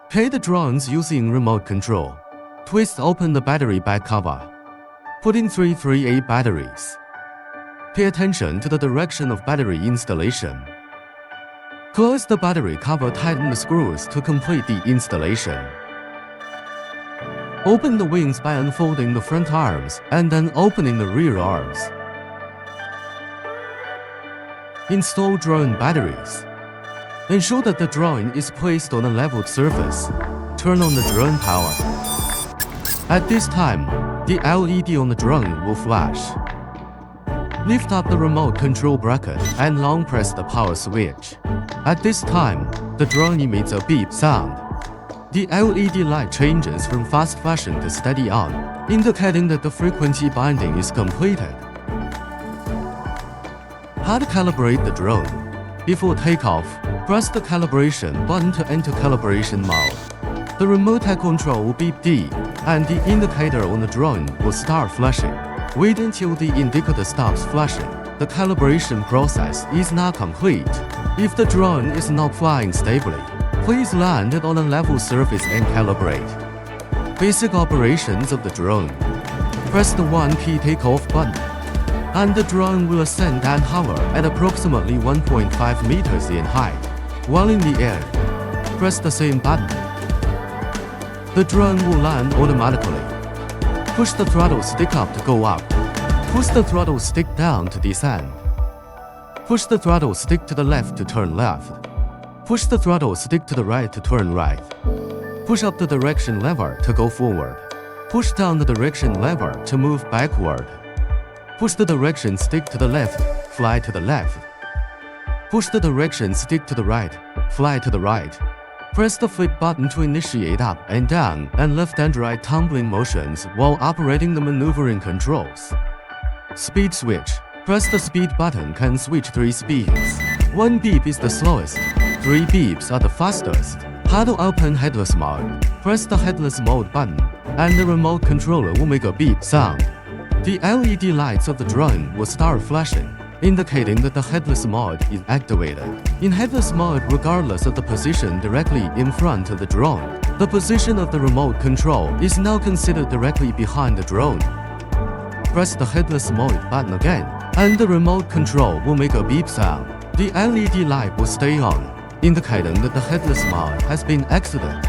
Pay the drones using remote control. Twist open the battery back cover. Put in 3 3A batteries. Pay attention to the direction of battery installation. Close the battery cover, tighten the screws to complete the installation. Open the wings by unfolding the front arms and then opening the rear arms. Install drone batteries. Ensure that the drone is placed on a leveled surface. Turn on the drone power. At this time, the LED on the drone will flash. Lift up the remote control bracket and long press the power switch. At this time, the drone emits a beep sound. The LED light changes from fast flashing to steady on, indicating that the frequency binding is completed. How to calibrate the drone? Before takeoff, press the calibration button to enter calibration mode. The remote control will beep D, and the indicator on the drone will start flashing. Wait until the indicator stops flashing. The calibration process is not complete. If the drone is not flying stably, please land it on a level surface and calibrate. Basic operations of the drone. Press the 1 key takeoff button, and the drone will ascend and hover at approximately 1.5 meters in height. While in the air, press the same button. The drone will land automatically. Push the throttle stick up to go up. Push the throttle stick down to descend. Push the throttle stick to the left to turn left. Push the throttle stick to the right to turn right. Push up the direction lever to go forward. Push down the direction lever to move backward. Push the direction stick to the left, fly to the left. Push the direction stick to the right, fly to the right. Press the flip button to initiate up and down and left and right tumbling motions while operating the maneuvering controls. Speed switch. Press the speed button can switch 3 speeds. 1 beep is the slowest. 3 beeps are the fastest. How to open headless mode? Press the headless mode button, and the remote controller will make a beep sound. The LED lights of the drone will start flashing, indicating that the headless mode is activated. In headless mode, regardless of the position directly in front of the drone, the position of the remote control is now considered directly behind the drone. Press the headless mode button again, and the remote control will make a beep sound. The LED light will stay on, indicating that the headless mode has been exited.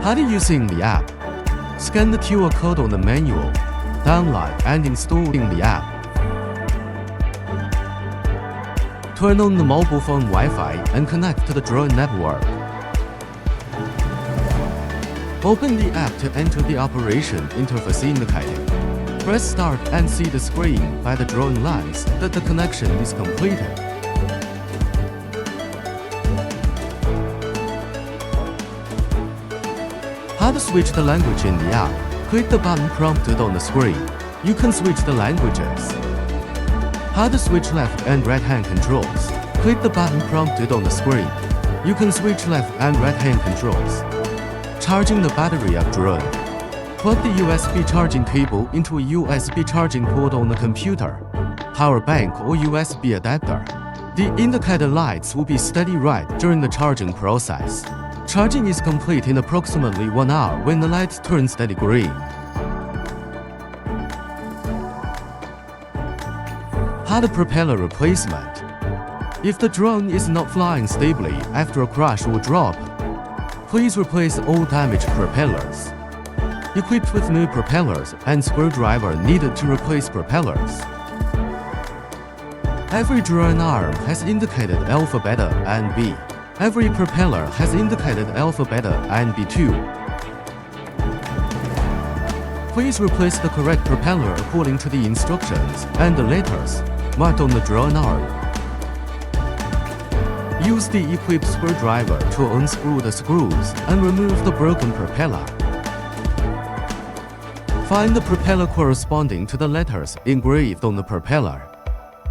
How to using the app? Scan the QR code on the manual, download and install the app. Turn on the mobile phone Wi-Fi and connect to the drone network. Open the app to enter the operation interface indicating. Press start and see the screen by the drone lens that the connection is completed. How to switch the language in the app? Click the button prompted on the screen. You can switch the languages. How to switch left and right hand controls? Click the button prompted on the screen. You can switch left and right hand controls. Charging the battery of drone. Plug the USB charging cable into a USB charging port on the computer, power bank or USB adapter. The indicator lights will be steady red during the charging process. Charging is complete in approximately 1 hour when the lights turn steady green. How to propeller replacement. If the drone is not flying stably after a crash or drop, please replace all damaged propellers. Equipped with new propellers and screwdriver needed to replace propellers. Every drone arm has indicated alpha, beta, and B. Every propeller has indicated alpha, beta, and B2. Please replace the correct propeller according to the instructions and the letters marked on the drone arm. Use the equipped screwdriver to unscrew the screws and remove the broken propeller. Find the propeller corresponding to the letters engraved on the propeller.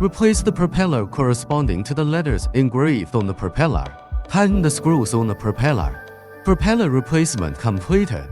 Replace the propeller corresponding to the letters engraved on the propeller. Tighten the screws on the propeller. Propeller replacement completed.